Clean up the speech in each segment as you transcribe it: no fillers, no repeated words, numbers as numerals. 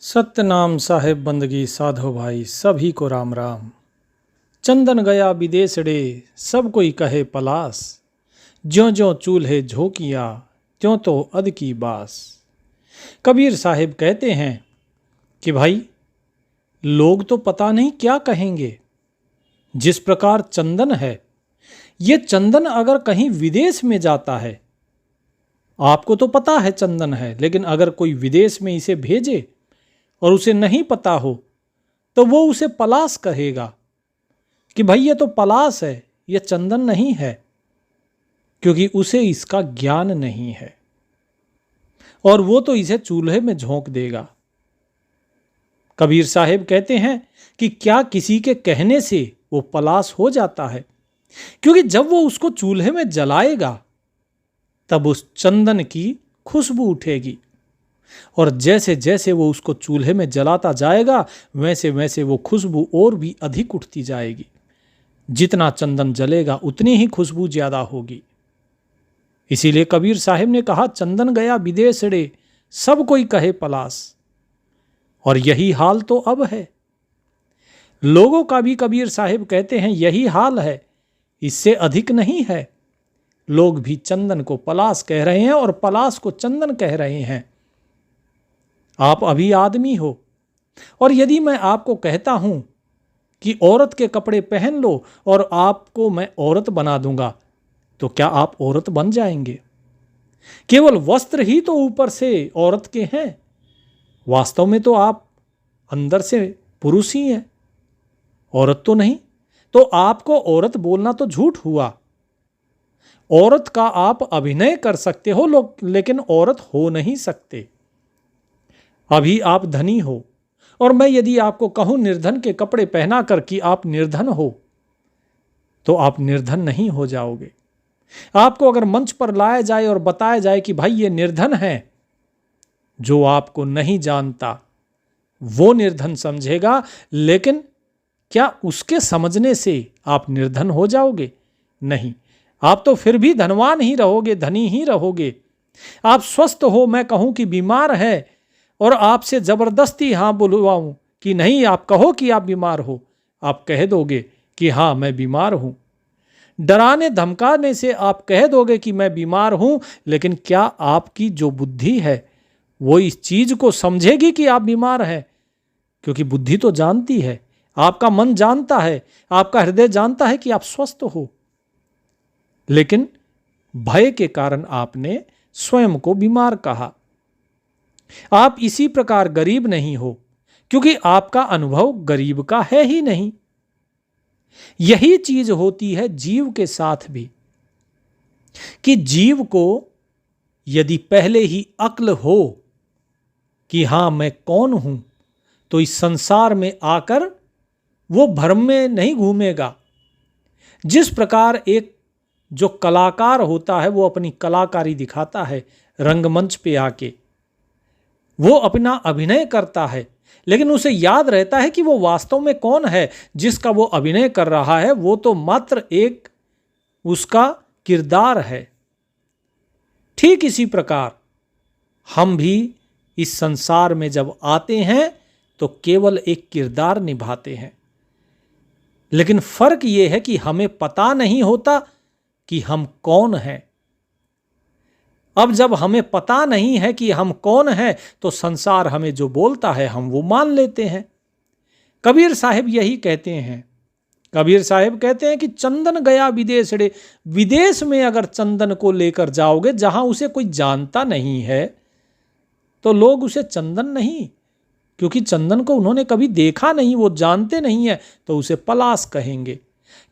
सत्यनाम साहेब बंदगी साधो भाई सभी को राम राम। चंदन गया विदेशड़े सब कोई कहे पलास। ज्यों ज्यों चूल्हे झोंकिया त्यों तो अध की बास। कबीर साहिब कहते हैं कि भाई लोग तो पता नहीं क्या कहेंगे। जिस प्रकार चंदन है, ये चंदन अगर कहीं विदेश में जाता है, आपको तो पता है चंदन है, लेकिन अगर कोई विदेश में इसे भेजे और उसे नहीं पता हो तो वो उसे पलाश कहेगा कि भाई ये तो पलाश है, ये चंदन नहीं है, क्योंकि उसे इसका ज्ञान नहीं है और वो तो इसे चूल्हे में झोंक देगा। कबीर साहिब कहते हैं कि क्या किसी के कहने से वो पलाश हो जाता है, क्योंकि जब वो उसको चूल्हे में जलाएगा तब उस चंदन की खुशबू उठेगी और जैसे जैसे वो उसको चूल्हे में जलाता जाएगा वैसे वैसे वो खुशबू और भी अधिक उठती जाएगी। जितना चंदन जलेगा उतनी ही खुशबू ज्यादा होगी। इसीलिए कबीर साहिब ने कहा, चंदन गया विदेशड़े सब कोई कहे पलाश। और यही हाल तो अब है। लोगों का भी कबीर साहिब कहते हैं यही हाल है, इससे अधिक नहीं है। लोग भी चंदन को पलाश कह रहे हैं और पलाश को चंदन कह रहे हैं। आप अभी आदमी हो और यदि मैं आपको कहता हूं कि औरत के कपड़े पहन लो और आपको मैं औरत बना दूंगा, तो क्या आप औरत बन जाएंगे? केवल वस्त्र ही तो ऊपर से औरत के हैं, वास्तव में तो आप अंदर से पुरुष ही हैं, औरत तो नहीं। तो आपको औरत बोलना तो झूठ हुआ। औरत का आप अभिनय कर सकते हो लेकिन औरत हो नहीं सकते। अभी आप धनी हो और मैं यदि आपको कहूं निर्धन के कपड़े पहना कर कि आप निर्धन हो, तो आप निर्धन नहीं हो जाओगे। आपको अगर मंच पर लाया जाए और बताया जाए कि भाई ये निर्धन है, जो आपको नहीं जानता वो निर्धन समझेगा, लेकिन क्या उसके समझने से आप निर्धन हो जाओगे? नहीं, आप तो फिर भी धनवान ही रहोगे, धनी ही रहोगे। आप स्वस्थ हो, मैं कहूं कि बीमार है और आपसे जबरदस्ती हां बुलवाऊं कि नहीं आप कहो कि आप बीमार हो, आप कह दोगे कि हां मैं बीमार हूं। डराने धमकाने से आप कह दोगे कि मैं बीमार हूं, लेकिन क्या आपकी जो बुद्धि है वो इस चीज को समझेगी कि आप बीमार हैं? क्योंकि बुद्धि तो जानती है, आपका मन जानता है, आपका हृदय जानता है कि आप स्वस्थ हो, लेकिन भय के कारण आपने स्वयं को बीमार कहा। आप इसी प्रकार गरीब नहीं हो, क्योंकि आपका अनुभव गरीब का है ही नहीं। यही चीज होती है जीव के साथ भी, कि जीव को यदि पहले ही अक्ल हो कि हां मैं कौन हूं, तो इस संसार में आकर वो भ्रम में नहीं घूमेगा। जिस प्रकार एक जो कलाकार होता है वो अपनी कलाकारी दिखाता है रंगमंच पे आके, वो अपना अभिनय करता है, लेकिन उसे याद रहता है कि वो वास्तव में कौन है। जिसका वो अभिनय कर रहा है वो तो मात्र एक उसका किरदार है। ठीक इसी प्रकार हम भी इस संसार में जब आते हैं तो केवल एक किरदार निभाते हैं, लेकिन फर्क यह है कि हमें पता नहीं होता कि हम कौन हैं। अब जब हमें पता नहीं है कि हम कौन हैं, तो संसार हमें जो बोलता है हम वो मान लेते हैं। कबीर साहिब यही कहते हैं। कबीर साहिब कहते हैं कि चंदन गया विदेशड़े, विदेश में अगर चंदन को लेकर जाओगे जहां उसे कोई जानता नहीं है, तो लोग उसे चंदन नहीं, क्योंकि चंदन को उन्होंने कभी देखा नहीं, वो जानते नहीं है, तो उसे पलाश कहेंगे।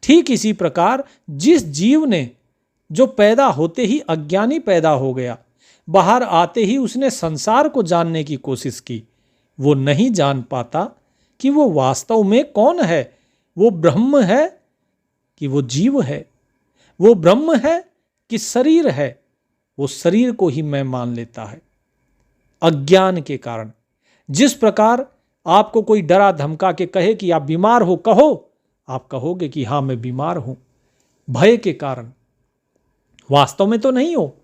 ठीक इसी प्रकार जिस जीव ने जो पैदा होते ही अज्ञानी पैदा हो गया, बाहर आते ही उसने संसार को जानने की कोशिश की, वो नहीं जान पाता कि वो वास्तव में कौन है। वो ब्रह्म है कि वो जीव है, वो ब्रह्म है कि शरीर है। वो शरीर को ही मैं मान लेता है अज्ञान के कारण। जिस प्रकार आपको कोई डरा धमका के कहे कि आप बीमार हो, कहो, आप कहोगे कि हां मैं बीमार हूं, भय के कारण, वास्तव में तो नहीं हो।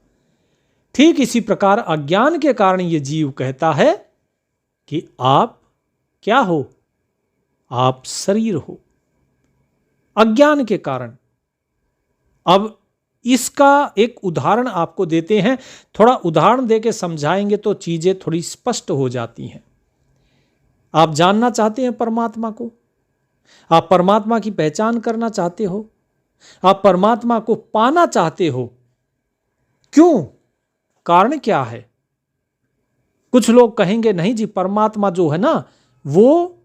ठीक इसी प्रकार अज्ञान के कारण ये जीव कहता है कि आप क्या हो? आप शरीर हो, अज्ञान के कारण। अब इसका एक उदाहरण आपको देते हैं, थोड़ा उदाहरण देके समझाएंगे तो चीजें थोड़ी स्पष्ट हो जाती हैं। आप जानना चाहते हैं परमात्मा को, आप परमात्मा की पहचान करना चाहते हो, आप परमात्मा को पाना चाहते हो। क्यों? कारण क्या है? कुछ लोग कहेंगे नहीं जी, परमात्मा जो है ना वो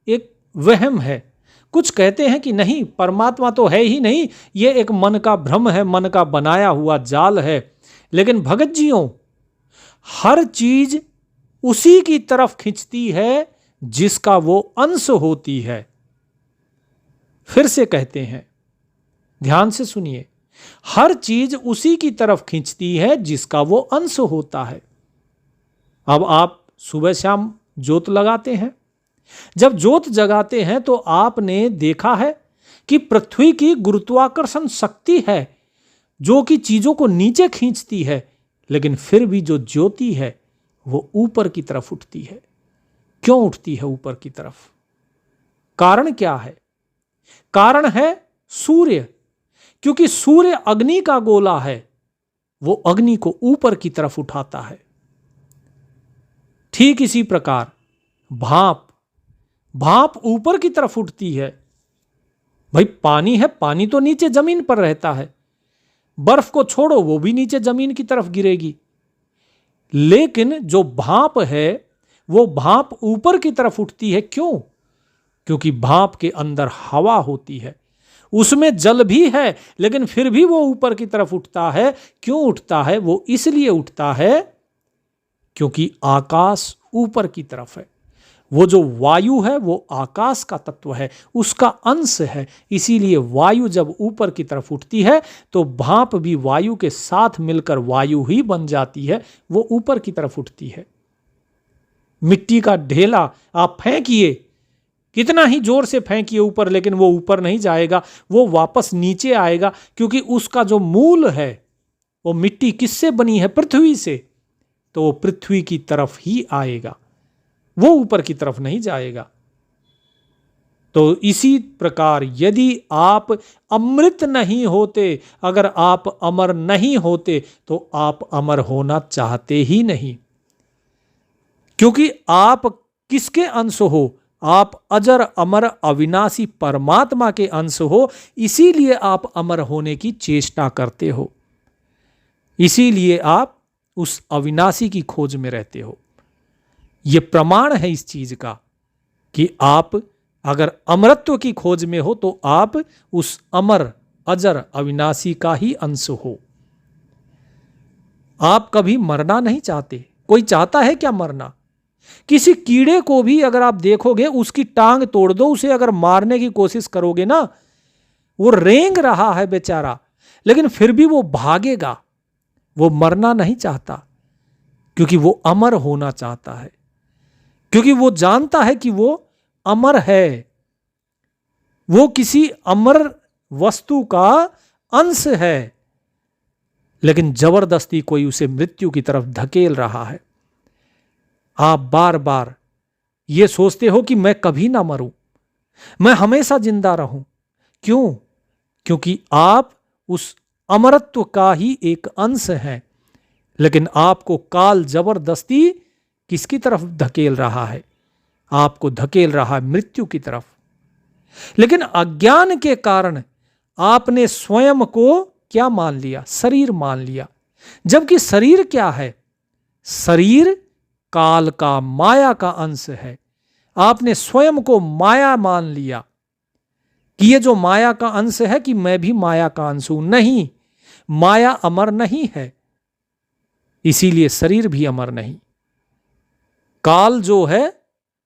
एक वहम है। कुछ कहते हैं कि नहीं, परमात्मा तो है ही नहीं, ये एक मन का भ्रम है, मन का बनाया हुआ जाल है। लेकिन भगत जियों, हर चीज उसी की तरफ खींचती है जिसका वो अंश होती है। फिर से कहते हैं, ध्यान से सुनिए, हर चीज उसी की तरफ खींचती है जिसका वो अंश होता है। अब आप सुबह शाम जोत लगाते हैं, जब जोत जगाते हैं तो आपने देखा है कि पृथ्वी की गुरुत्वाकर्षण शक्ति है जो कि चीजों को नीचे खींचती है, लेकिन फिर भी जो ज्योति है वो ऊपर की तरफ उठती है। क्यों उठती है ऊपर की तरफ? कारण क्या है? कारण है सूर्य, क्योंकि सूर्य अग्नि का गोला है, वो अग्नि को ऊपर की तरफ उठाता है। ठीक इसी प्रकार भाप ऊपर की तरफ उठती है। भाई पानी है, पानी तो नीचे जमीन पर रहता है, बर्फ को छोड़ो वो भी नीचे जमीन की तरफ गिरेगी। लेकिन जो भाप है वो भाप ऊपर की तरफ उठती है। क्यों? क्योंकि भाप के अंदर हवा होती है, उसमें जल भी है, लेकिन फिर भी वो ऊपर की तरफ उठता है। क्यों उठता है? वो इसलिए उठता है क्योंकि आकाश ऊपर की तरफ है। वो जो वायु है वो आकाश का तत्व है, उसका अंश है। इसीलिए वायु जब ऊपर की तरफ उठती है तो भाप भी वायु के साथ मिलकर वायु ही बन जाती है, वो ऊपर की तरफ उठती है। मिट्टी का ढेला आप फेंकिए, कितना ही जोर से फेंकिए ऊपर, लेकिन वो ऊपर नहीं जाएगा, वो वापस नीचे आएगा, क्योंकि उसका जो मूल है वो मिट्टी किससे बनी है? पृथ्वी से। तो वो पृथ्वी की तरफ ही आएगा, वो ऊपर की तरफ नहीं जाएगा। तो इसी प्रकार यदि आप अमृत नहीं होते, अगर आप अमर नहीं होते, तो आप अमर होना चाहते ही नहीं। क्योंकि आप किसके अंश हो? आप अजर अमर अविनाशी परमात्मा के अंश हो, इसीलिए आप अमर होने की चेष्टा करते हो, इसीलिए आप उस अविनाशी की खोज में रहते हो। यह प्रमाण है इस चीज का कि आप अगर अमरत्व की खोज में हो तो आप उस अमर अजर अविनाशी का ही अंश हो। आप कभी मरना नहीं चाहते। कोई चाहता है क्या मरना? किसी कीड़े को भी अगर आप देखोगे, उसकी टांग तोड़ दो, उसे अगर मारने की कोशिश करोगे ना, वो रेंग रहा है बेचारा, लेकिन फिर भी वो भागेगा। वो मरना नहीं चाहता, क्योंकि वो अमर होना चाहता है, क्योंकि वो जानता है कि वो अमर है, वो किसी अमर वस्तु का अंश है। लेकिन जबरदस्ती कोई उसे मृत्यु की तरफ धकेल रहा है। आप बार बार ये सोचते हो कि मैं कभी ना मरूं, मैं हमेशा जिंदा रहूं। क्यों? क्योंकि आप उस अमरत्व का ही एक अंश हैं। लेकिन आपको काल जबरदस्ती किसकी तरफ धकेल रहा है? आपको धकेल रहा है मृत्यु की तरफ। लेकिन अज्ञान के कारण आपने स्वयं को क्या मान लिया? शरीर मान लिया। जबकि शरीर क्या है? शरीर काल का, माया का अंश है। आपने स्वयं को माया मान लिया कि ये जो माया का अंश है, कि मैं भी माया का अंश हूं। नहीं, माया अमर नहीं है, इसीलिए शरीर भी अमर नहीं। काल जो है,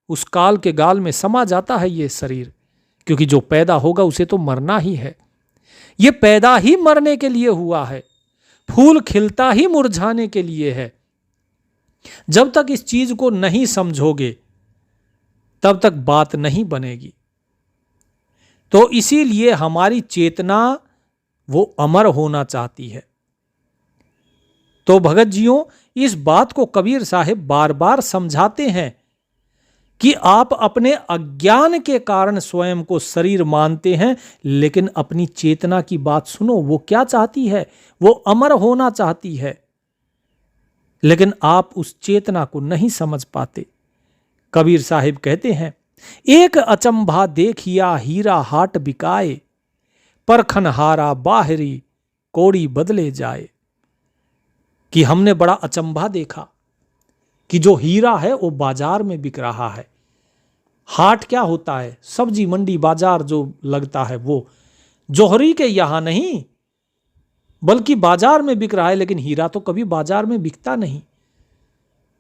उस काल के गाल में समा जाता है ये शरीर, क्योंकि जो पैदा होगा उसे तो मरना ही है। ये पैदा ही मरने के लिए हुआ है, फूल खिलता ही मुरझाने के लिए है। जब तक इस चीज को नहीं समझोगे तब तक बात नहीं बनेगी। तो इसीलिए हमारी चेतना वो अमर होना चाहती है। तो भगत जियों, इस बात को कबीर साहिब बार बार समझाते हैं कि आप अपने अज्ञान के कारण स्वयं को शरीर मानते हैं, लेकिन अपनी चेतना की बात सुनो, वो क्या चाहती है? वो अमर होना चाहती है, लेकिन आप उस चेतना को नहीं समझ पाते। कबीर साहिब कहते हैं, एक अचंभा देखिया हीरा हाट बिकाए, परखन हारा बाहरी कोड़ी बदले जाए। कि हमने बड़ा अचंभा देखा कि जो हीरा है वो बाजार में बिक रहा है। हाट क्या होता है? सब्जी मंडी, बाजार जो लगता है वो जौहरी के यहां नहीं, बल्कि बाजार में बिक रहा है। लेकिन हीरा तो कभी बाजार में बिकता नहीं।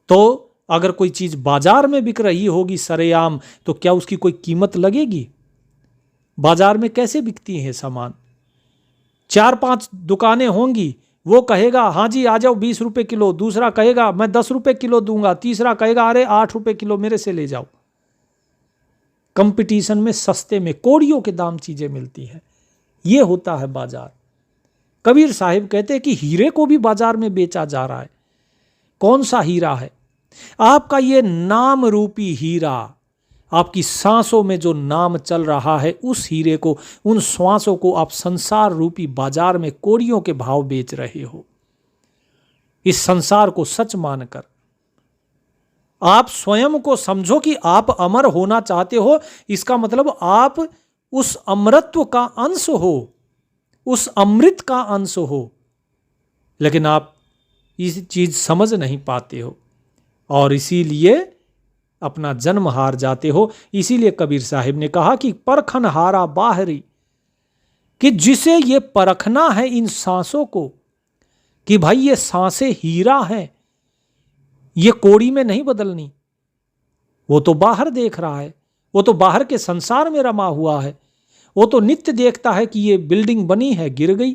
तो अगर कोई चीज बाजार में बिक रही होगी सरेआम, तो क्या उसकी कोई कीमत लगेगी? बाजार में कैसे बिकती है सामान? 4-5 दुकानें होंगी, वो कहेगा हाँ जी आ जाओ 20 रुपए किलो, दूसरा कहेगा मैं 10 रुपए किलो दूंगा, तीसरा कहेगा अरे 8 रुपए किलो मेरे से ले जाओ। कंपटीशन में सस्ते में कौड़ियों के दाम चीजें मिलती हैं। ये होता है बाजार। कबीर साहिब कहते हैं कि हीरे को भी बाजार में बेचा जा रहा है। कौन सा हीरा है? आपका ये नाम रूपी हीरा, आपकी सांसों में जो नाम चल रहा है, उस हीरे को, उन श्वासों को आप संसार रूपी बाजार में कौड़ियों के भाव बेच रहे हो। इस संसार को सच मानकर आप स्वयं को समझो कि आप अमर होना चाहते हो। इसका मतलब आप उस अमरत्व का अंश हो, उस अमृत का अंश हो, लेकिन आप इस चीज समझ नहीं पाते हो और इसीलिए अपना जन्म हार जाते हो। इसीलिए कबीर साहिब ने कहा कि परखन हारा बाहरी, कि जिसे ये परखना है इन सांसों को कि भाई ये सांसें हीरा हैं, ये कौड़ी में नहीं बदलनी। वो तो बाहर देख रहा है, वो तो बाहर के संसार में रमा हुआ है। वो तो नित्य देखता है कि ये बिल्डिंग बनी है, गिर गई,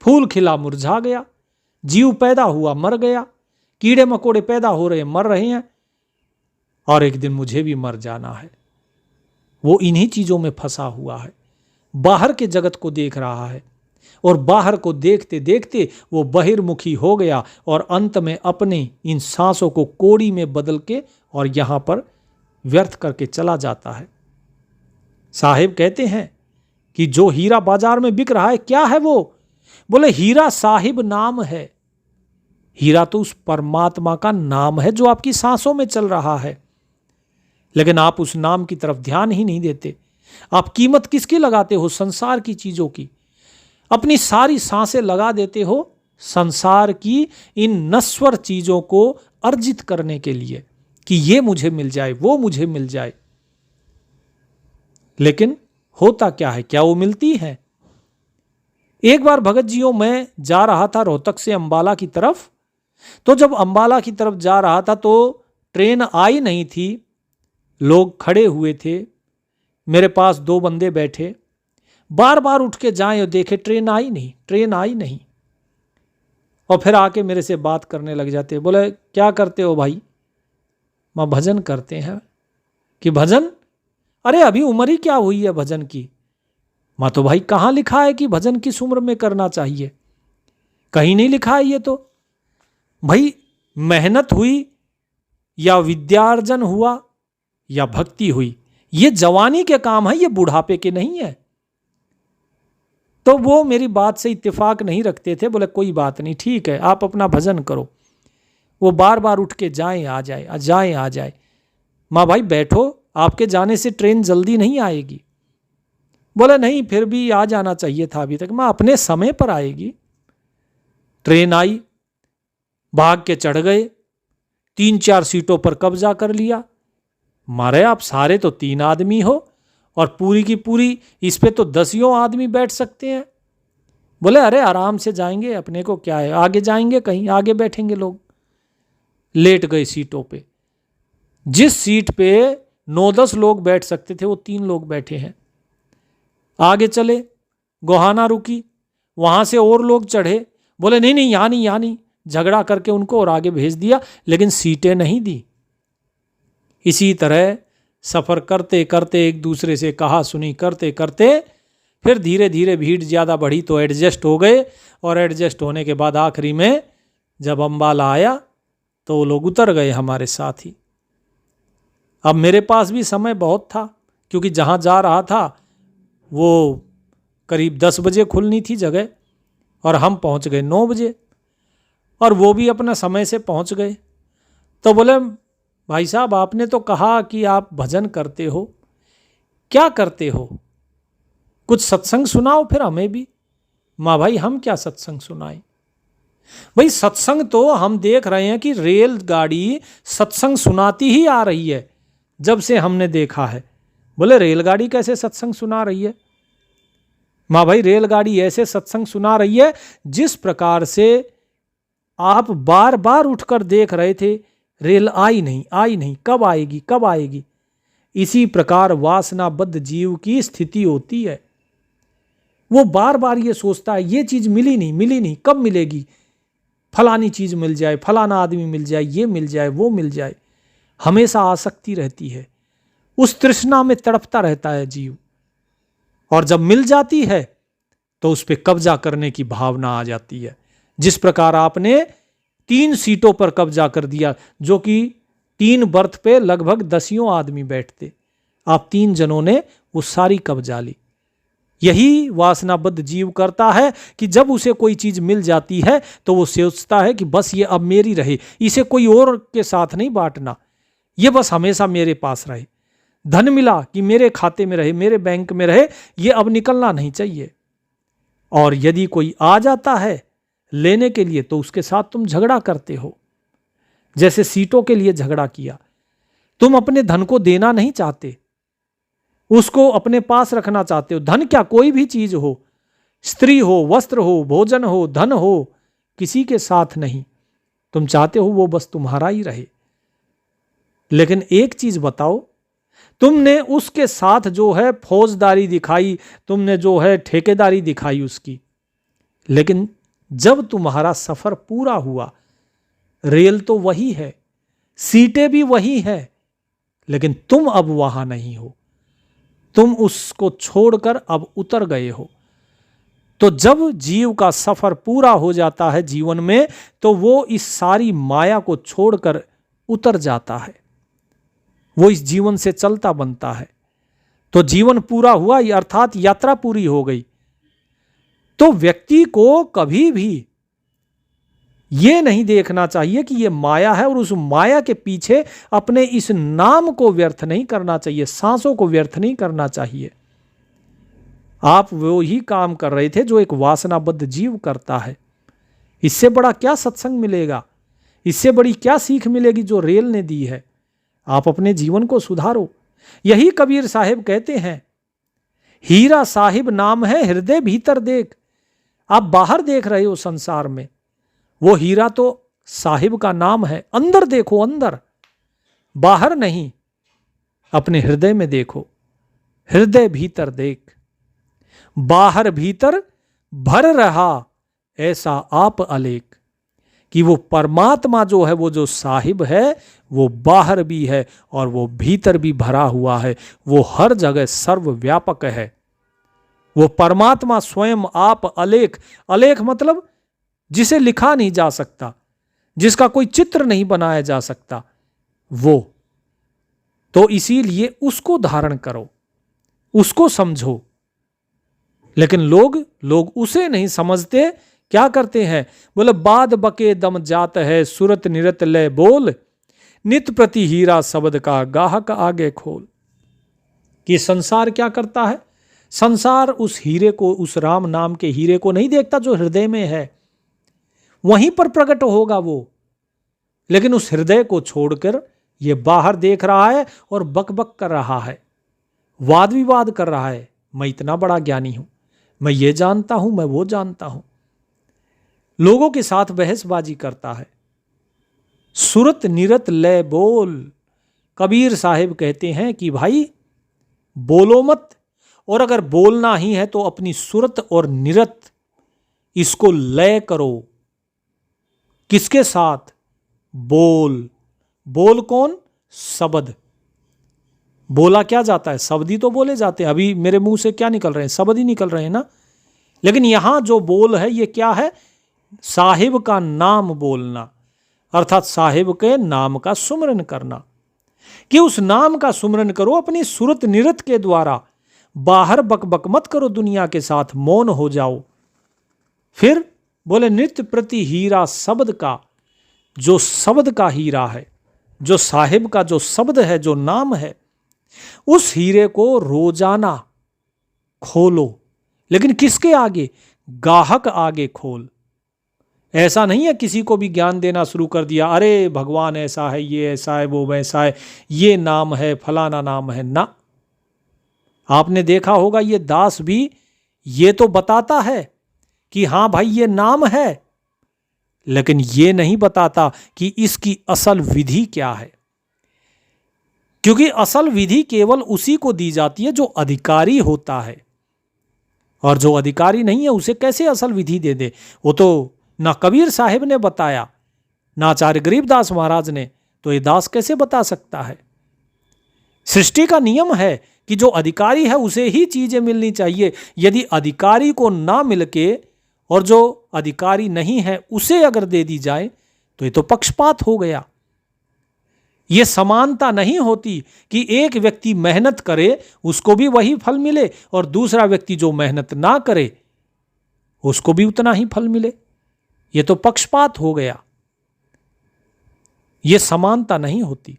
फूल खिला मुरझा गया, जीव पैदा हुआ मर गया, कीड़े मकोड़े पैदा हो रहे मर रहे हैं, और एक दिन मुझे भी मर जाना है। वो इन्हीं चीजों में फंसा हुआ है, बाहर के जगत को देख रहा है, और बाहर को देखते देखते वो बहिर्मुखी हो गया और अंत में अपने इन सांसों को कौड़ी में बदल के और यहां पर व्यर्थ करके चला जाता है। साहिब कहते हैं कि जो हीरा बाजार में बिक रहा है, क्या है वो? बोले हीरा साहिब नाम है। हीरा तो उस परमात्मा का नाम है जो आपकी सांसों में चल रहा है, लेकिन आप उस नाम की तरफ ध्यान ही नहीं देते। आप कीमत किसकी लगाते हो? संसार की चीजों की। अपनी सारी सांसें लगा देते हो संसार की इन नश्वर चीजों को अर्जित करने के लिए कि ये मुझे मिल जाए, वो मुझे मिल जाए। लेकिन होता क्या है? क्या वो मिलती है? एक बार भगत जियों मैं जा रहा था रोहतक से अंबाला की तरफ। तो जब अंबाला की तरफ जा रहा था तो ट्रेन आई नहीं थी, लोग खड़े हुए थे। मेरे पास 2 बंदे बैठे, बार बार उठ के जाएं और देखे ट्रेन आई नहीं, ट्रेन आई नहीं। और फिर आके मेरे से बात करने लग जाते। बोले क्या करते हो भाई? मां भजन करते हैं। कि भजन? अरे अभी उम्र ही क्या हुई है भजन की? मां तो भाई कहाँ लिखा है कि भजन किस उम्र में करना चाहिए? कहीं नहीं लिखा है ये तो। भाई मेहनत हुई या विद्यार्जन हुआ या भक्ति हुई, ये जवानी के काम है, ये बुढ़ापे के नहीं है। तो वो मेरी बात से इत्तेफाक नहीं रखते थे। बोले कोई बात नहीं, ठीक है, आप अपना भजन करो। वो बार बार उठ के जाएं आ जाए, जाएं आ जाए। माँ भाई बैठो, आपके जाने से ट्रेन जल्दी नहीं आएगी। बोले नहीं, फिर भी आ जाना चाहिए था अभी तक। माँ अपने समय पर आएगी। ट्रेन आई, भाग के चढ़ गए, 3-4 सीटों पर कब्जा कर लिया। मारे आप सारे तो 3 आदमी हो और पूरी की पूरी इस पे तो 10 आदमी बैठ सकते हैं। बोले अरे आराम से जाएंगे, अपने को क्या है, आगे जाएंगे, कहीं आगे बैठेंगे लोग। लेट गए सीटों पे। जिस सीट पे 9-10 लोग बैठ सकते थे वो 3 लोग बैठे हैं। आगे चले, गोहाना रुकी, वहां से और लोग चढ़े। बोले नहीं नहीं यहाँ नहीं, यहाँ नहीं, झगड़ा करके उनको और आगे भेज दिया, लेकिन सीटें नहीं दी। इसी तरह सफ़र करते करते एक दूसरे से कहा सुनी करते करते फिर धीरे धीरे भीड़ ज़्यादा बढ़ी तो एडजस्ट हो गए। और एडजस्ट होने के बाद आखिरी में जब अम्बाला आया तो वो लोग उतर गए हमारे साथ ही। अब मेरे पास भी समय बहुत था, क्योंकि जहाँ जा रहा था वो करीब 10 बजे खुलनी थी जगह, और हम पहुँच गए 9 बजे, और वो भी अपना समय से पहुँच गए। तो बोले, भाई साहब आपने तो कहा कि आप भजन करते हो, क्या करते हो, कुछ सत्संग सुनाओ फिर हमें भी। माँ भाई हम क्या सत्संग सुनाएं? भाई सत्संग तो हम देख रहे हैं कि रेलगाड़ी सत्संग सुनाती ही आ रही है जब से हमने देखा है। बोले रेलगाड़ी कैसे सत्संग सुना रही है? माँ भाई रेलगाड़ी ऐसे सत्संग सुना रही है जिस प्रकार से आप बार बार उठकर देख रहे थे, रेल आई नहीं आई नहीं, कब आएगी कब आएगी। इसी प्रकार वासनाबद्ध जीव की स्थिति होती है। वो बार बार ये सोचता है ये चीज मिली नहीं, कब मिलेगी, फलानी चीज मिल जाए, फलाना आदमी मिल जाए, ये मिल जाए, वो मिल जाए। हमेशा आसक्ति रहती है, उस तृष्णा में तड़पता रहता है जीव, और जब मिल जाती है तो उस पर कब्जा करने की भावना आ जाती है। जिस प्रकार आपने 3 सीटों पर कब्जा कर दिया, जो कि 3 बर्थ पे लगभग 10 आदमी बैठते, आप 3 जनों ने वो सारी कब्जा ली। यही वासनाबद्ध जीव करता है कि जब उसे कोई चीज मिल जाती है तो वो सोचता है कि बस ये अब मेरी रहे, इसे कोई और के साथ नहीं बांटना, ये बस हमेशा मेरे पास रहे। धन मिला कि मेरे खाते में रहे, मेरे बैंक में रहे, ये अब निकलना नहीं चाहिए। और यदि कोई आ जाता है लेने के लिए तो उसके साथ तुम झगड़ा करते हो, जैसे सीटों के लिए झगड़ा किया। तुम अपने धन को देना नहीं चाहते, उसको अपने पास रखना चाहते हो। धन क्या, कोई भी चीज हो, स्त्री हो, वस्त्र हो, भोजन हो, धन हो, किसी के साथ नहीं। तुम चाहते हो वो बस तुम्हारा ही रहे। लेकिन एक चीज बताओ, तुमने उसके साथ जो है फौजदारी दिखाई, तुमने जो है ठेकेदारी दिखाई उसकी, लेकिन जब तुम्हारा सफर पूरा हुआ, रेल तो वही है, सीटें भी वही है, लेकिन तुम अब वहां नहीं हो, तुम उसको छोड़कर अब उतर गए हो। तो जब जीव का सफर पूरा हो जाता है जीवन में, तो वो इस सारी माया को छोड़कर उतर जाता है, वो इस जीवन से चलता बनता है। तो जीवन पूरा हुआ, अर्थात यात्रा पूरी हो गई। तो व्यक्ति को कभी भी ये नहीं देखना चाहिए कि ये माया है, और उस माया के पीछे अपने इस नाम को व्यर्थ नहीं करना चाहिए, सांसों को व्यर्थ नहीं करना चाहिए। आप वो ही काम कर रहे थे जो एक वासनाबद्ध जीव करता है। इससे बड़ा क्या सत्संग मिलेगा, इससे बड़ी क्या सीख मिलेगी जो रेल ने दी है। आप अपने जीवन को सुधारो। यही कबीर साहिब कहते हैं, हीरा साहिब नाम है हृदय भीतर देख। आप बाहर देख रहे हो संसार में, वो हीरा तो साहिब का नाम है। अंदर देखो, अंदर, बाहर नहीं, अपने हृदय में देखो। हृदय भीतर देख, बाहर भीतर भर रहा ऐसा आप अलेख। कि वो परमात्मा जो है, वो जो साहिब है, वो बाहर भी है और वो भीतर भी भरा हुआ है। वो हर जगह सर्वव्यापक है। वो परमात्मा स्वयं आप अलेख, अलेख मतलब जिसे लिखा नहीं जा सकता, जिसका कोई चित्र नहीं बनाया जा सकता, वो। तो इसीलिए उसको धारण करो, उसको समझो। लेकिन लोग उसे नहीं समझते। क्या करते हैं? बोले बाद बके दम जात है, सुरत निरत लय बोल, नित प्रति हीरा शब्द का गाहक आगे खोल। कि संसार क्या करता है? संसार उस हीरे को, उस राम नाम के हीरे को नहीं देखता जो हृदय में है, वहीं पर प्रकट होगा वो। लेकिन उस हृदय को छोड़कर ये बाहर देख रहा है और बकबक कर रहा है, वाद विवाद कर रहा है। मैं इतना बड़ा ज्ञानी हूं, मैं ये जानता हूं, मैं वो जानता हूं। लोगों के साथ बहसबाजी करता है। सुरत निरत लय बोल। कबीर साहिब कहते हैं कि भाई बोलो मत, और अगर बोलना ही है तो अपनी सुरत और निरत इसको लय करो। किसके साथ? बोल। बोल कौन? शब्द। बोला क्या जाता है? शब्द ही तो बोले जाते हैं। अभी मेरे मुंह से क्या निकल रहे हैं? शब्द ही निकल रहे हैं ना। लेकिन यहां जो बोल है ये क्या है? साहिब का नाम बोलना, अर्थात साहिब के नाम का सुमरन करना। कि उस नाम का सुमरन करो अपनी सुरत निरत के द्वारा, बाहर बकबक मत करो दुनिया के साथ, मौन हो जाओ। फिर बोले नित्य प्रति हीरा शब्द का, जो शब्द का हीरा है, जो साहिब का जो शब्द है, जो नाम है, उस हीरे को रोजाना खोलो। लेकिन किसके आगे? गाहक आगे खोल। ऐसा नहीं है किसी को भी ज्ञान देना शुरू कर दिया, अरे भगवान ऐसा है, ये ऐसा है, वो वैसा है, ये नाम है, फलाना नाम है ना। आपने देखा होगा ये दास भी ये तो बताता है कि हां भाई ये नाम है, लेकिन ये नहीं बताता कि इसकी असल विधि क्या है। क्योंकि असल विधि केवल उसी को दी जाती है जो अधिकारी होता है, और जो अधिकारी नहीं है उसे कैसे असल विधि दे दे। वो तो ना कबीर साहिब ने बताया, ना आचार्य गरीबदास महाराज ने, तो ये दास कैसे बता सकता है। सृष्टि का नियम है कि जो अधिकारी है उसे ही चीजें मिलनी चाहिए। यदि अधिकारी को ना मिलके और जो अधिकारी नहीं है उसे अगर दे दी जाए तो ये तो पक्षपात हो गया। ये समानता नहीं होती कि एक व्यक्ति मेहनत करे उसको भी वही फल मिले और दूसरा व्यक्ति जो मेहनत ना करे उसको भी उतना ही फल मिले। ये तो पक्षपात हो गया। ये समानता नहीं होती।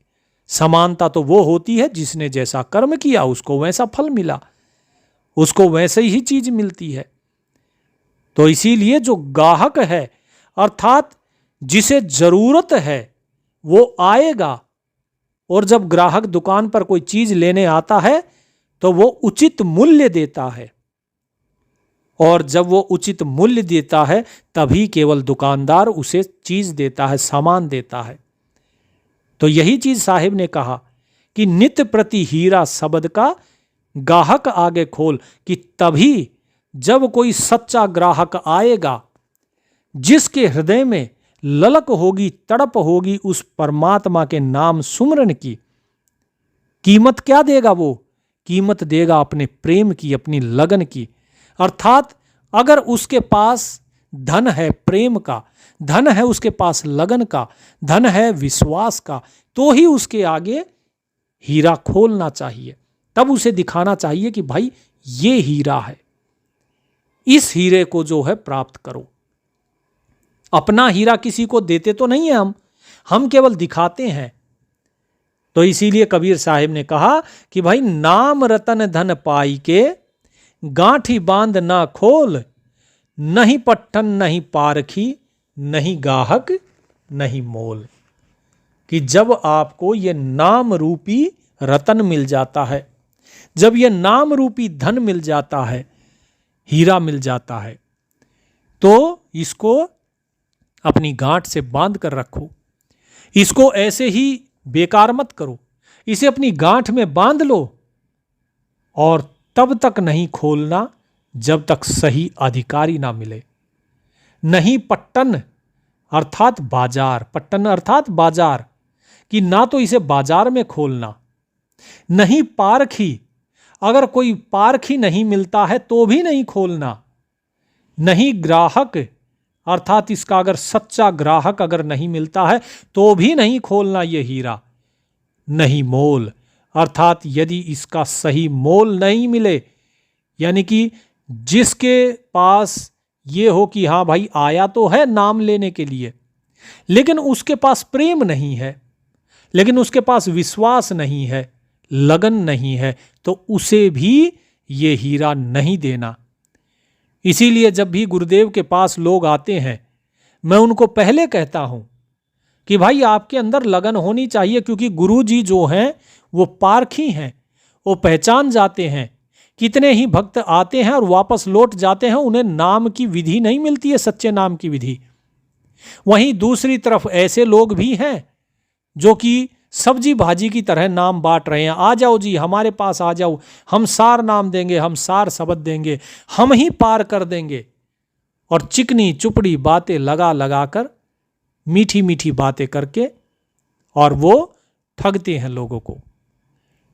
समानता तो वो होती है जिसने जैसा कर्म किया उसको वैसा फल मिला, उसको वैसे ही चीज मिलती है। तो इसीलिए जो गाहक है अर्थात जिसे जरूरत है वो आएगा, और जब ग्राहक दुकान पर कोई चीज लेने आता है तो वो उचित मूल्य देता है, और जब वो उचित मूल्य देता है तभी केवल दुकानदार उसे चीज देता है, सामान देता है। तो यही चीज साहिब ने कहा कि नित्य प्रति हीरा शब्द का गाहक आगे खोल, कि तभी जब कोई सच्चा ग्राहक आएगा जिसके हृदय में ललक होगी, तड़प होगी उस परमात्मा के नाम सुमरन की, कीमत क्या देगा? वो कीमत देगा अपने प्रेम की, अपनी लगन की। अर्थात अगर उसके पास धन है प्रेम का, धन है उसके पास लगन का, धन है विश्वास का, तो ही उसके आगे हीरा खोलना चाहिए। तब उसे दिखाना चाहिए कि भाई ये हीरा है, इस हीरे को जो है प्राप्त करो। अपना हीरा किसी को देते तो नहीं है हम केवल दिखाते हैं। तो इसीलिए कबीर साहिब ने कहा कि भाई नाम रतन धन पाई के, गांठी बांध ना खोल, नहीं पट्टन नहीं पारखी, नहीं गाहक नहीं मोल। कि जब आपको ये नाम रूपी रतन मिल जाता है, जब ये नाम रूपी धन मिल जाता है, हीरा मिल जाता है, तो इसको अपनी गांठ से बांध कर रखो। इसको ऐसे ही बेकार मत करो, इसे अपनी गांठ में बांध लो, और तब तक नहीं खोलना जब तक सही अधिकारी ना मिले। नहीं पट्टन अर्थात बाजार, पट्टन अर्थात बाजार, कि ना तो इसे बाजार में खोलना, नहीं पारखी, अगर कोई पारखी नहीं मिलता है तो भी नहीं खोलना, नहीं ग्राहक अर्थात इसका अगर सच्चा ग्राहक अगर नहीं मिलता है तो भी नहीं खोलना ये हीरा, नहीं मोल अर्थात यदि इसका सही मोल नहीं मिले, यानी कि जिसके पास ये हो कि हाँ भाई आया तो है नाम लेने के लिए, लेकिन उसके पास प्रेम नहीं है, लेकिन उसके पास विश्वास नहीं है, लगन नहीं है, तो उसे भी ये हीरा नहीं देना। इसीलिए जब भी गुरुदेव के पास लोग आते हैं मैं उनको पहले कहता हूं कि भाई आपके अंदर लगन होनी चाहिए, क्योंकि गुरु जी जो हैं वो पारखी हैं, वो पहचान जाते हैं। कितने ही भक्त आते हैं और वापस लौट जाते हैं, उन्हें नाम की विधि नहीं मिलती है, सच्चे नाम की विधि। वहीं दूसरी तरफ ऐसे लोग भी हैं जो कि सब्जी भाजी की तरह नाम बांट रहे हैं। आ जाओ जी हमारे पास आ जाओ, हम सार नाम देंगे, हम सार शब्द देंगे, हम ही पार कर देंगे, और चिकनी चुपड़ी बातें लगा लगा कर, मीठी मीठी बातें करके, और वो ठगते हैं लोगों को,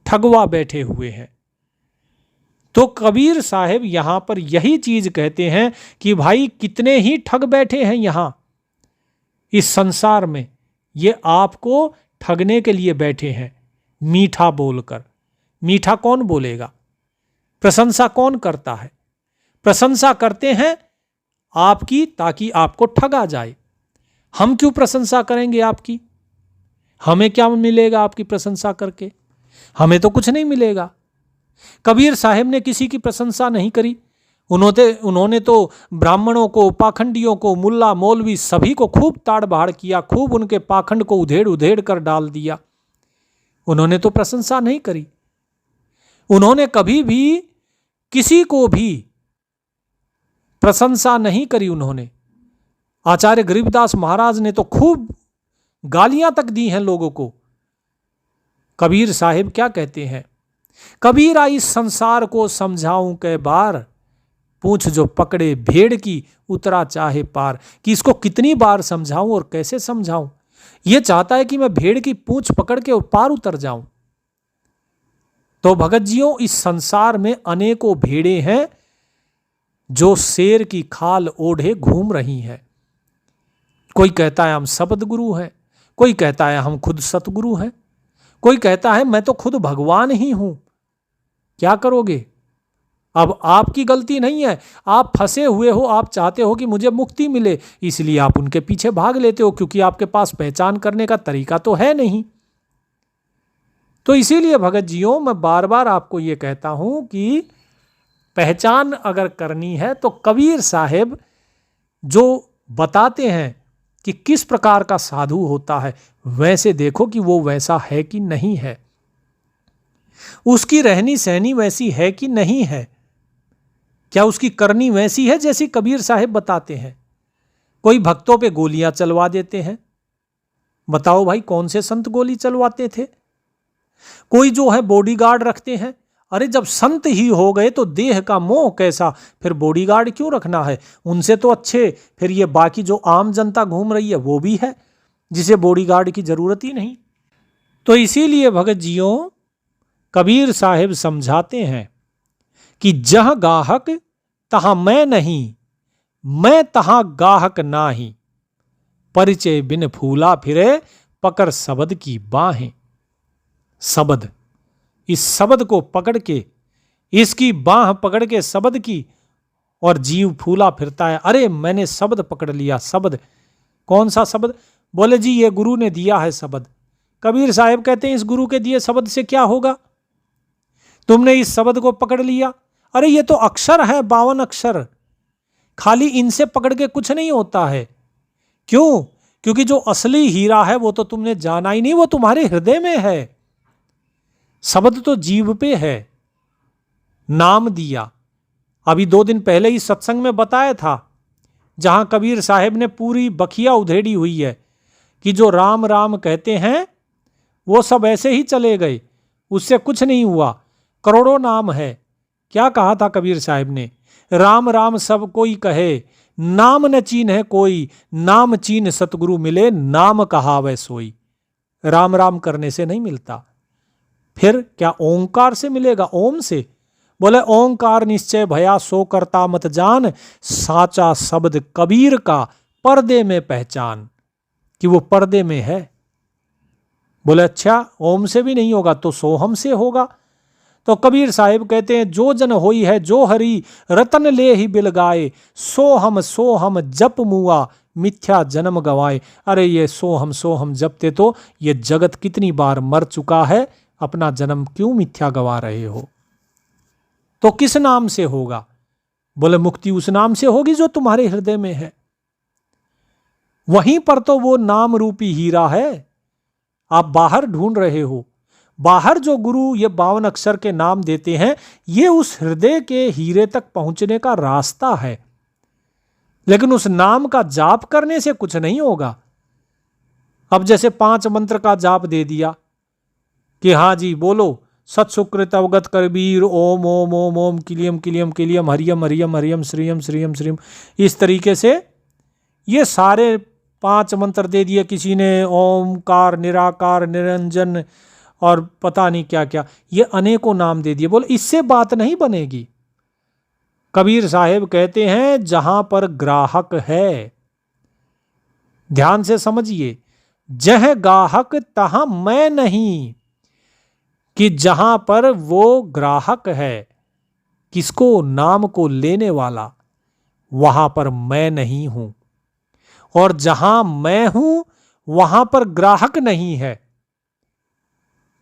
ठगवा बैठे हुए हैं। तो कबीर साहब यहां पर यही चीज कहते हैं कि भाई कितने ही ठग बैठे हैं यहां इस संसार में, ये आपको ठगने के लिए बैठे हैं, मीठा बोलकर। मीठा कौन बोलेगा? प्रशंसा कौन करता है? प्रशंसा करते हैं आपकी ताकि आपको ठगा जाए। हम क्यों प्रशंसा करेंगे आपकी? हमें क्या मिलेगा आपकी प्रशंसा करके? हमें तो कुछ नहीं मिलेगा। कबीर साहब ने किसी की प्रशंसा नहीं करी। उन्होंने तो ब्राह्मणों को, पाखंडियों को, मुल्ला मौलवी सभी को खूब ताड़ बाड़ किया, खूब उनके पाखंड को उधेड़ उधेड़ कर डाल दिया। उन्होंने तो प्रशंसा नहीं करी। उन्होंने कभी भी किसी को भी प्रशंसा नहीं करी। उन्होंने आचार्य गरीबदास महाराज ने तो खूब गालियां तक दी हैं लोगों को। कबीर साहिब क्या कहते हैं? कबीरा इस संसार को समझाऊं कै बार, पूछ जो पकड़े भेड़ की उतरा चाहे पार। कि इसको कितनी बार समझाऊं और कैसे समझाऊं? यह चाहता है कि मैं भेड़ की पूंछ पकड़ के पार उतर जाऊं। तो भगत जियों, इस संसार में अनेकों भेड़ें हैं जो शेर की खाल ओढ़े घूम रही हैं। कोई कहता है हम शब्द गुरु हैं, कोई कहता है हम खुद सतगुरु हैं, कोई कहता है मैं तो खुद भगवान ही हूं। क्या करोगे? अब आपकी गलती नहीं है, आप फंसे हुए हो। आप चाहते हो कि मुझे मुक्ति मिले, इसलिए आप उनके पीछे भाग लेते हो, क्योंकि आपके पास पहचान करने का तरीका तो है नहीं। तो इसीलिए भगत जियों, मैं बार बार आपको यह कहता हूं कि पहचान अगर करनी है तो कबीर साहब जो बताते हैं कि किस प्रकार का साधु होता है, वैसे देखो कि वो वैसा है कि नहीं है, उसकी रहनी सहनी वैसी है कि नहीं है, क्या उसकी करनी वैसी है जैसी कबीर साहब बताते हैं। कोई भक्तों पे गोलियां चलवा देते हैं। बताओ भाई, कौन से संत गोली चलवाते थे? कोई जो है बॉडीगार्ड रखते हैं। अरे जब संत ही हो गए तो देह का मोह कैसा, फिर बॉडीगार्ड क्यों रखना है? उनसे तो अच्छे फिर ये बाकी जो आम जनता घूम रही है वो भी है, जिसे बॉडीगार्ड की जरूरत ही नहीं। तो इसीलिए भगत जियों, कबीर साहब समझाते हैं कि जहां गाहक तहां मैं नहीं, मैं तहां गाहक नाही, परिचय बिन फूला फिरे पकड़ शब्द की बाहें। शब्द, इस शब्द को पकड़ के, इसकी बाह पकड़ के शब्द की, और जीव फूला फिरता है। अरे मैंने शब्द पकड़ लिया। शब्द कौन सा शब्द? बोले जी ये गुरु ने दिया है शब्द। कबीर साहब कहते हैं इस गुरु के दिए शब्द से क्या होगा? तुमने इस शब्द को पकड़ लिया। अरे ये तो अक्षर है, 52 अक्षर, खाली इनसे पकड़ के कुछ नहीं होता है। क्यों? क्योंकि जो असली हीरा है वो तो तुमने जाना ही नहीं, वो तुम्हारे हृदय में है। शब्द तो जीव पे है। नाम दिया, अभी 2 दिन पहले ही सत्संग में बताया था, जहां कबीर साहब ने पूरी बखिया उधेड़ी हुई है कि जो राम राम कहते हैं वो सब ऐसे ही चले गए, उससे कुछ नहीं हुआ। करोड़ों नाम है। क्या कहा था कबीर साहब ने? राम राम सब कोई कहे, नाम न चीन है कोई, नाम चीन सतगुरु मिले, नाम कहावै सोई। राम राम करने से नहीं मिलता। फिर क्या ओंकार से मिलेगा? ओम से? बोले ओंकार निश्चय भया सो करता मत जान, साचा शब्द कबीर का पर्दे में पहचान। कि वो पर्दे में है। बोले अच्छा, ओम से भी नहीं होगा तो सोहम से होगा। तो कबीर साहिब कहते हैं जो जन होई है जो हरि रतन ले ही बिल गाए, सोहम जप मुआ मिथ्या जन्म गवाए। अरे ये सोहम जपते तो ये जगत कितनी बार मर चुका है, अपना जन्म क्यों मिथ्या गवा रहे हो? तो किस नाम से होगा? बोले मुक्ति उस नाम से होगी जो तुम्हारे हृदय में है। वहीं पर तो वो नाम रूपी हीरा है। आप बाहर ढूंढ रहे हो। बाहर जो गुरु ये 52 अक्षर के नाम देते हैं, ये उस हृदय के हीरे तक पहुंचने का रास्ता है। लेकिन उस नाम का जाप करने से कुछ नहीं होगा। अब जैसे 5 मंत्र का जाप दे दिया कि हाँ जी बोलो, सत्सुकृत अवगत कबीर ओम ओम ओम ओम किलियम किलियम किलियम हरियम हरियम हरियम श्रीयम श्रीयम श्रीयम, इस तरीके से ये सारे 5 मंत्र दे दिए किसी ने, ओमकार निराकार निरंजन और पता नहीं क्या क्या, ये अनेकों नाम दे दिए। बोले इससे बात नहीं बनेगी। कबीर साहेब कहते हैं जहां पर ग्राहक है, ध्यान से समझिए, जह गाहक तहां मैं नहीं, कि जहां पर वो ग्राहक है, किसको, नाम को लेने वाला, वहां पर मैं नहीं हूं। और जहां मैं हूं वहां पर ग्राहक नहीं है।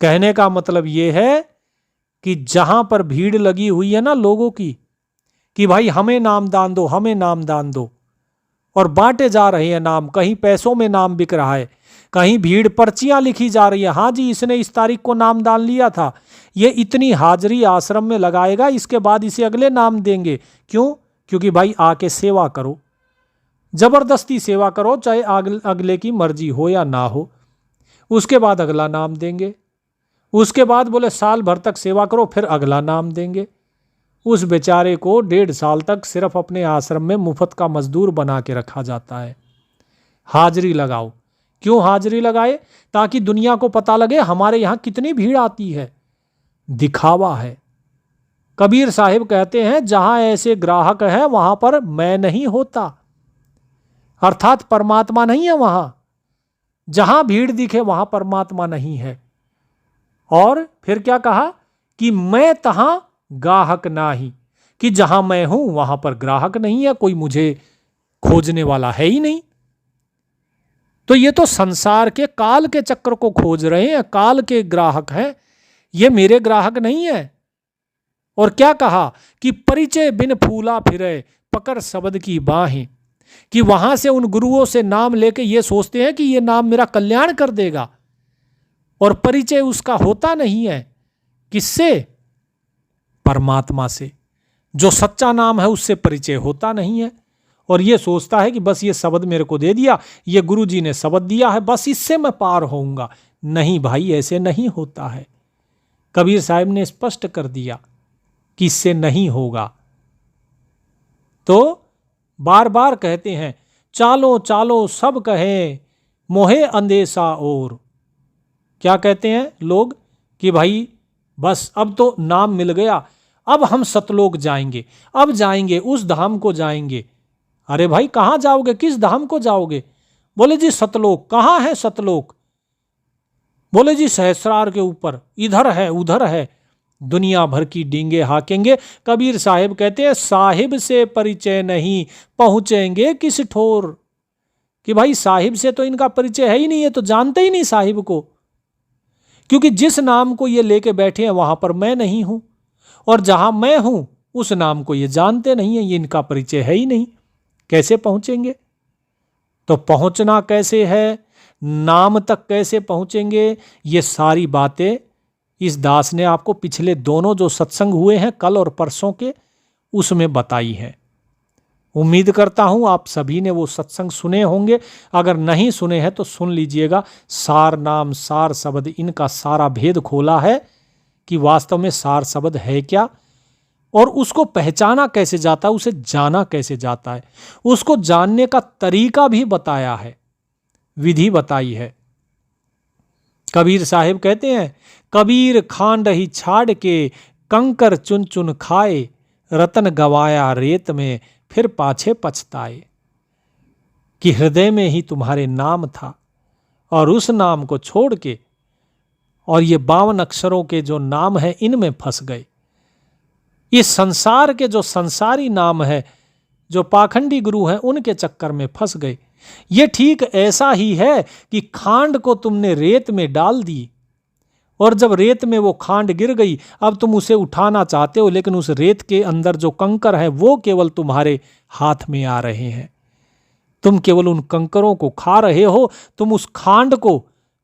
कहने का मतलब यह है कि जहां पर भीड़ लगी हुई है ना लोगों की, कि भाई हमें नाम दान दो, हमें नाम दान दो, और बांटे जा रहे हैं नाम, कहीं पैसों में नाम बिक रहा है, कहीं भीड़ पर्चियां लिखी जा रही है, हाँ जी इसने इस तारीख को नाम दान लिया था, ये इतनी हाजिरी आश्रम में लगाएगा, इसके बाद इसे अगले नाम देंगे। क्यों? क्योंकि भाई आके सेवा करो, जबरदस्ती सेवा करो, चाहे अगले की मर्जी हो या ना हो, उसके बाद अगला नाम देंगे। उसके बाद बोले साल भर तक सेवा करो, फिर अगला नाम देंगे। उस बेचारे को 1.5 साल तक सिर्फ अपने आश्रम में मुफ्त का मजदूर बना के रखा जाता है। हाजिरी लगाओ। क्यों हाजिरी लगाए? ताकि दुनिया को पता लगे हमारे यहां कितनी भीड़ आती है। दिखावा है। कबीर साहिब कहते हैं जहां ऐसे ग्राहक है वहां पर मैं नहीं होता, अर्थात परमात्मा नहीं है वहां। जहां भीड़ दिखे वहां परमात्मा नहीं है। और फिर क्या कहा कि मैं तहां गाहक नाही, कि जहां मैं हूं वहां पर ग्राहक नहीं है, कोई मुझे खोजने वाला है ही नहीं। तो ये तो संसार के काल के चक्र को खोज रहे हैं, काल के ग्राहक हैं, ये मेरे ग्राहक नहीं है। और क्या कहा कि परिचय बिन फूला फिरे पकड़ शब्द की बाहें, कि वहां से उन गुरुओं से नाम लेके ये सोचते हैं कि ये नाम मेरा कल्याण कर देगा, और परिचय उसका होता नहीं है। किससे? परमात्मा से। जो सच्चा नाम है उससे परिचय होता नहीं है, और ये सोचता है कि बस ये शब्द मेरे को दे दिया, ये गुरु जी ने शब्द दिया है, बस इससे मैं पार होऊंगा। नहीं भाई, ऐसे नहीं होता है। कबीर साहब ने स्पष्ट कर दिया कि इससे नहीं होगा। तो बार बार कहते हैं चालो चालो सब कहे मोहे अंदेशा और। क्या कहते हैं लोग कि भाई बस अब तो नाम मिल गया, अब हम सतलोक जाएंगे, अब जाएंगे उस धाम को जाएंगे। अरे भाई कहां जाओगे, किस धाम को जाओगे? बोले जी सतलोक। कहां है सतलोक? बोले जी सहस्रार के ऊपर, इधर है उधर है। दुनिया भर की डींगे हाकेंगे। कबीर साहिब कहते हैं साहिब से परिचय नहीं पहुंचेंगे किस ठोर, कि भाई साहिब से तो इनका परिचय है ही नहीं, है तो जानते ही नहीं साहिब को, क्योंकि जिस नाम को ये लेके बैठे हैं वहां पर मैं नहीं हूं, और जहां मैं हूं उस नाम को ये जानते नहीं है, ये इनका परिचय है ही नहीं। कैसे पहुंचेंगे? तो पहुंचना कैसे है, नाम तक कैसे पहुंचेंगे, ये सारी बातें इस दास ने आपको पिछले दोनों जो सत्संग हुए हैं कल और परसों के, उसमें बताई है। उम्मीद करता हूं आप सभी ने वो सत्संग सुने होंगे। अगर नहीं सुने हैं तो सुन लीजिएगा। सार नाम सार शब्द, इनका सारा भेद खोला है कि वास्तव में सार शब्द है क्या, और उसको पहचाना कैसे जाता है, उसे जाना कैसे जाता है, उसको जानने का तरीका भी बताया है, विधि बताई है। कबीर साहिब कहते हैं कबीर खांड ही छाड़ के कंकर चुन चुन खाए, रतन गवाया रेत में फिर पाछे पछताए। कि हृदय में ही तुम्हारे नाम था और उस नाम को छोड़ के और ये 52 अक्षरों के जो नाम है इनमें फंस गए। इस संसार के जो संसारी नाम है, जो पाखंडी गुरु हैं, उनके चक्कर में फंस गए। ये ठीक ऐसा ही है कि खांड को तुमने रेत में डाल दी, और जब रेत में वो खांड गिर गई, अब तुम उसे उठाना चाहते हो, लेकिन उस रेत के अंदर जो कंकर है वो केवल तुम्हारे हाथ में आ रहे हैं। तुम केवल उन कंकरों को खा रहे हो। तुम उस खांड को,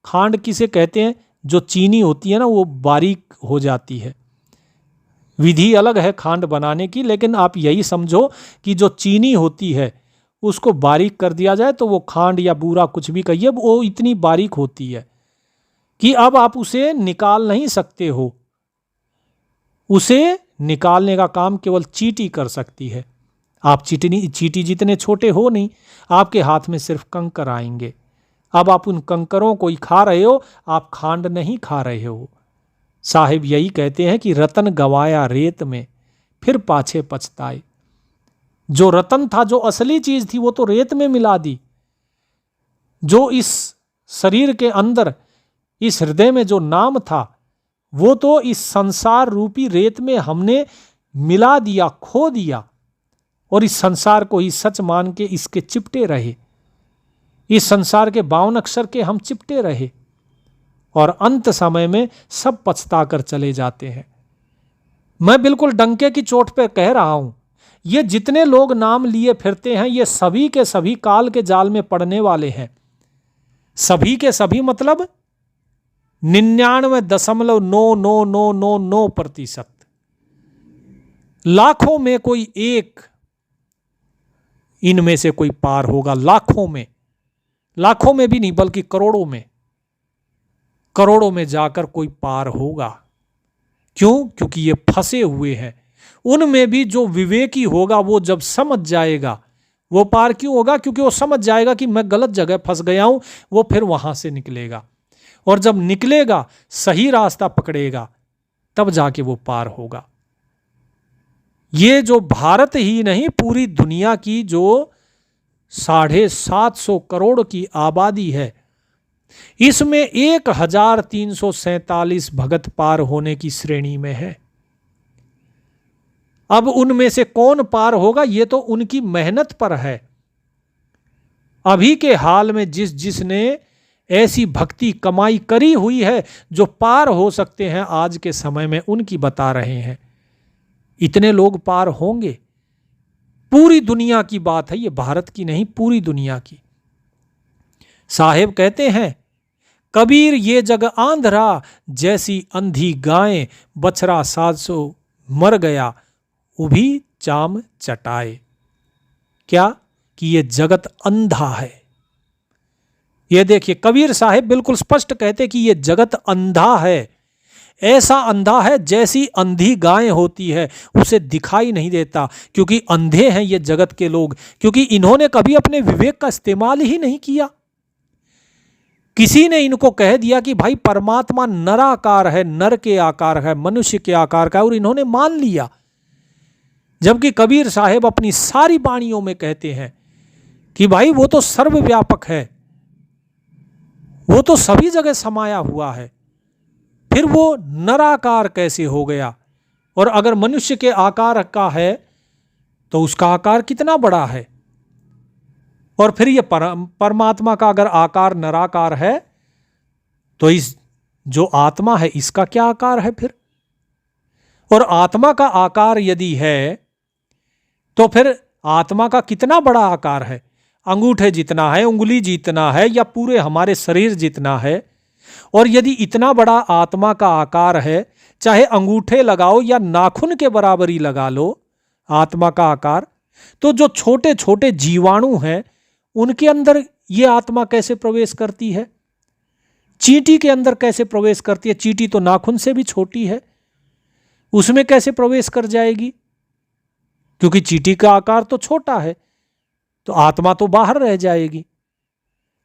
खांड किसे कहते हैं, जो चीनी होती है ना, वो बारीक हो जाती है। विधि अलग है खांड बनाने की, लेकिन आप यही समझो कि जो चीनी होती है उसको बारीक कर दिया जाए तो वो खांड या बूरा कुछ भी कहिए, वो इतनी बारीक होती है कि अब आप उसे निकाल नहीं सकते हो। उसे निकालने का काम केवल चींटी कर सकती है। आप चींटी जितने छोटे हो नहीं, आपके हाथ में सिर्फ कंकर आएंगे। अब आप उन कंकरों को ही खा रहे हो, आप खांड नहीं खा रहे हो। साहिब यही कहते हैं कि रतन गवाया रेत में फिर पाछे पछताए। जो रतन था, जो असली चीज थी, वो तो रेत में मिला दी। जो इस शरीर के अंदर, इस हृदय में जो नाम था, वो तो इस संसार रूपी रेत में हमने मिला दिया, खो दिया, और इस संसार को ही सच मान के इसके चिपटे रहे। इस संसार के 52 अक्षर के हम चिपटे रहे, और अंत समय में सब पछता कर चले जाते हैं। मैं बिल्कुल डंके की चोट पे कह रहा हूं, ये जितने लोग नाम लिए फिरते हैं, ये सभी के सभी काल के जाल में पड़ने वाले हैं। सभी के सभी मतलब 99.9999% लाखों में कोई एक इनमें से कोई पार होगा। लाखों में भी नहीं, बल्कि करोड़ों में जाकर कोई पार होगा। क्यों? क्योंकि ये फंसे हुए हैं। उनमें भी जो विवेकी होगा वो जब समझ जाएगा वो पार क्यों होगा, क्योंकि वो समझ जाएगा कि मैं गलत जगह फंस गया हूं, वो फिर वहां से निकलेगा, और जब निकलेगा सही रास्ता पकड़ेगा तब जाके वो पार होगा। ये जो भारत ही नहीं, पूरी दुनिया की जो 750 करोड़ की आबादी है, इसमें 1347 भगत पार होने की श्रेणी में है। अब उनमें से कौन पार होगा, ये तो उनकी मेहनत पर है। अभी के हाल में जिसने ऐसी भक्ति कमाई करी हुई है जो पार हो सकते हैं आज के समय में, उनकी बता रहे हैं। इतने लोग पार होंगे। पूरी दुनिया की बात है ये, भारत की नहीं, पूरी दुनिया की। साहेब कहते हैं, कबीर ये जग आंधरा, जैसी अंधी गायें, बछड़ा 700 मर गया, उभी चाम चटाए। क्या? कि ये जगत अंधा है। ये देखिए, कबीर साहेब बिल्कुल स्पष्ट कहते कि ये जगत अंधा है। ऐसा अंधा है जैसी अंधी गाय होती है, उसे दिखाई नहीं देता, क्योंकि अंधे हैं ये जगत के लोग, क्योंकि इन्होंने कभी अपने विवेक का इस्तेमाल ही नहीं किया। किसी ने इनको कह दिया कि भाई परमात्मा नराकार है, नर के आकार है, मनुष्य के आकार का है, और इन्होंने मान लिया। जबकि कबीर साहेब अपनी सारी वाणियों में कहते हैं कि भाई वो तो सर्वव्यापक है, वो तो सभी जगह समाया हुआ है, फिर वो नराकार कैसे हो गया? और अगर मनुष्य के आकार का है तो उसका आकार कितना बड़ा है, और फिर ये परमात्मा का अगर आकार नराकार है तो इस जो आत्मा है इसका क्या आकार है फिर? और आत्मा का आकार यदि है तो फिर आत्मा का कितना बड़ा आकार है? अंगूठे जितना है, उंगली जितना है, या पूरे हमारे शरीर जितना है? और यदि इतना बड़ा आत्मा का आकार है, चाहे अंगूठे लगाओ या नाखून के बराबर ही लगा लो आत्मा का आकार, तो जो छोटे छोटे जीवाणु हैं उनके अंदर ये आत्मा कैसे प्रवेश करती है? चींटी के अंदर कैसे प्रवेश करती है? चींटी तो नाखून से भी छोटी है, उसमें कैसे प्रवेश कर जाएगी? क्योंकि चींटी का आकार तो छोटा है, तो आत्मा तो बाहर रह जाएगी।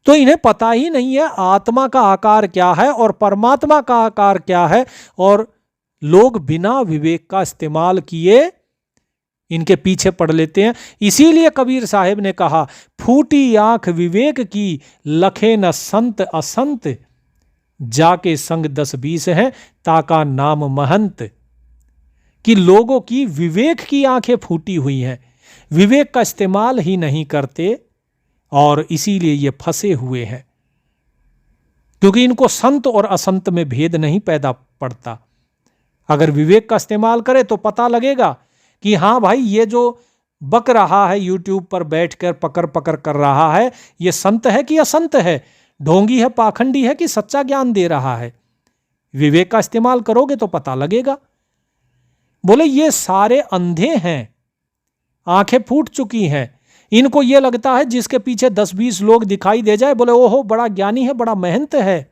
तो इन्हें पता ही नहीं है आत्मा का आकार क्या है और परमात्मा का आकार क्या है, और लोग बिना विवेक का इस्तेमाल किए इनके पीछे पड़ लेते हैं। इसीलिए कबीर साहब ने कहा, फूटी आंख विवेक की, लखे न संत असंत, जाके संग 10-20 हैं, ताका नाम महंत। कि लोगों की विवेक की आंखें फूटी हुई हैं, विवेक का इस्तेमाल ही नहीं करते, और इसीलिए ये फंसे हुए हैं, क्योंकि इनको संत और असंत में भेद नहीं पैदा पड़ता। अगर विवेक का इस्तेमाल करे तो पता लगेगा कि हाँ भाई, ये जो बक रहा है यूट्यूब पर बैठकर पकड़ पकड़ कर रहा है, ये संत है कि असंत है, ढोंगी है, पाखंडी है कि सच्चा ज्ञान दे रहा है। विवेक का इस्तेमाल करोगे तो पता लगेगा। बोले ये सारे अंधे हैं, आंखें फूट चुकी हैं, इनको ये लगता है जिसके पीछे 10-20 लोग दिखाई दे जाए, बोले ओहो बड़ा ज्ञानी है, बड़ा मेहनत है,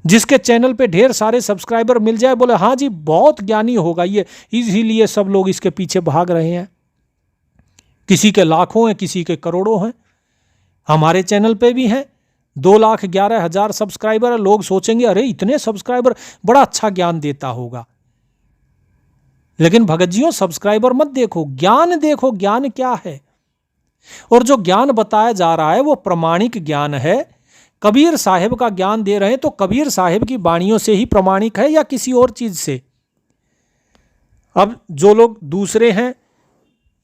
जिसके चैनल पे ढेर सारे सब्सक्राइबर मिल जाए, बोले हाँ जी बहुत ज्ञानी होगा ये, इसीलिए सब लोग इसके पीछे भाग रहे हैं। किसी के लाखों हैं, किसी के करोड़ों हैं। हमारे चैनल पे भी हैं 2,11,000 सब्सक्राइबर है। लोग सोचेंगे अरे इतने सब्सक्राइबर, बड़ा अच्छा ज्ञान देता होगा। लेकिन भगत जियों, सब्सक्राइबर मत देखो, ज्ञान देखो, ज्ञान क्या है। और जो ज्ञान बताया जा रहा है वो प्रमाणिक ज्ञान है। कबीर साहिब का ज्ञान दे रहे हैं तो कबीर साहिब की वाणियों से ही प्रमाणिक है या किसी और चीज से? अब जो लोग दूसरे हैं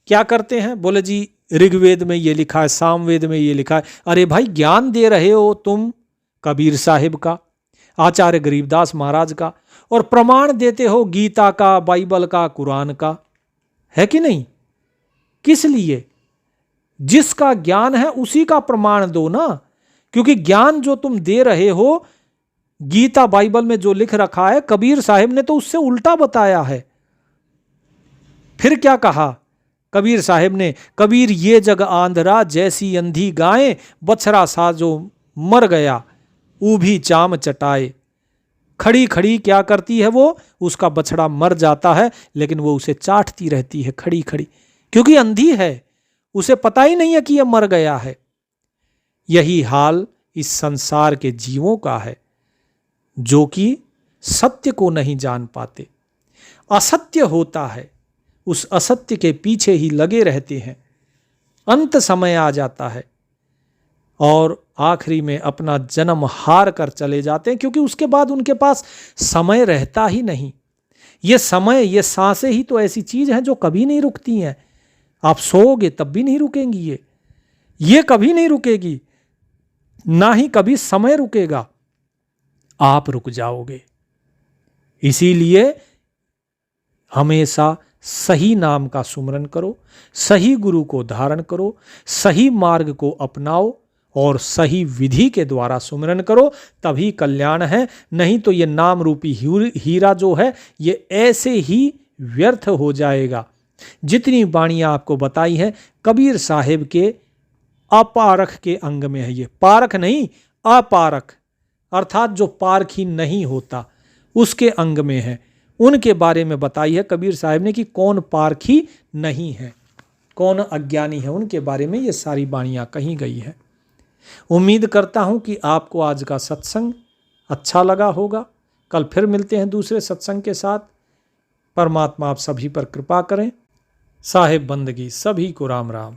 क्या करते हैं, बोले जी ऋग्वेद में ये लिखा है, सामवेद में ये लिखा है। अरे भाई, ज्ञान दे रहे हो तुम कबीर साहिब का, आचार्य गरीबदास महाराज का, और प्रमाण देते हो गीता का, बाइबल का, कुरान का, है कि नहीं? किस लिए? जिसका ज्ञान है उसी का प्रमाण दो ना, क्योंकि ज्ञान जो तुम दे रहे हो गीता बाइबल में जो लिख रखा है, कबीर साहिब ने तो उससे उल्टा बताया है। फिर क्या कहा कबीर साहिब ने? कबीर ये जग आंधरा जैसी अंधी गाय, बछड़ा सा जो मर गया ऊभी चाम चटाए। खड़ी खड़ी क्या करती है वो? उसका बछड़ा मर जाता है लेकिन वो उसे चाटती रहती है खड़ी खड़ी, क्योंकि अंधी है, उसे पता ही नहीं है कि यह मर गया है। यही हाल इस संसार के जीवों का है, जो कि सत्य को नहीं जान पाते, असत्य होता है, उस असत्य के पीछे ही लगे रहते हैं। अंत समय आ जाता है और आखिरी में अपना जन्म हार कर चले जाते हैं, क्योंकि उसके बाद उनके पास समय रहता ही नहीं। ये समय, ये सांसें ही तो ऐसी चीज हैं जो कभी नहीं रुकती हैं। आप सोओगे तब भी नहीं रुकेंगी, ये कभी नहीं रुकेगी, ना ही कभी समय रुकेगा, आप रुक जाओगे। इसीलिए हमेशा सही नाम का सुमरन करो, सही गुरु को धारण करो, सही मार्ग को अपनाओ और सही विधि के द्वारा सुमरन करो, तभी कल्याण है। नहीं तो ये नाम रूपी हीरा जो है ये ऐसे ही व्यर्थ हो जाएगा। जितनी वाणियां आपको बताई हैं कबीर साहिब के अपारख के अंग में है। ये पारख नहीं, अपारख, अर्थात जो पारखी नहीं होता उसके अंग में है। उनके बारे में बताई है कबीर साहिब ने कि कौन पारखी नहीं है, कौन अज्ञानी है, उनके बारे में ये सारी वाणियां कही गई है। उम्मीद करता हूं कि आपको आज का सत्संग अच्छा लगा होगा। कल फिर मिलते हैं दूसरे सत्संग के साथ। परमात्मा आप सभी पर कृपा करें। साहिब बंदगी सभी को राम राम।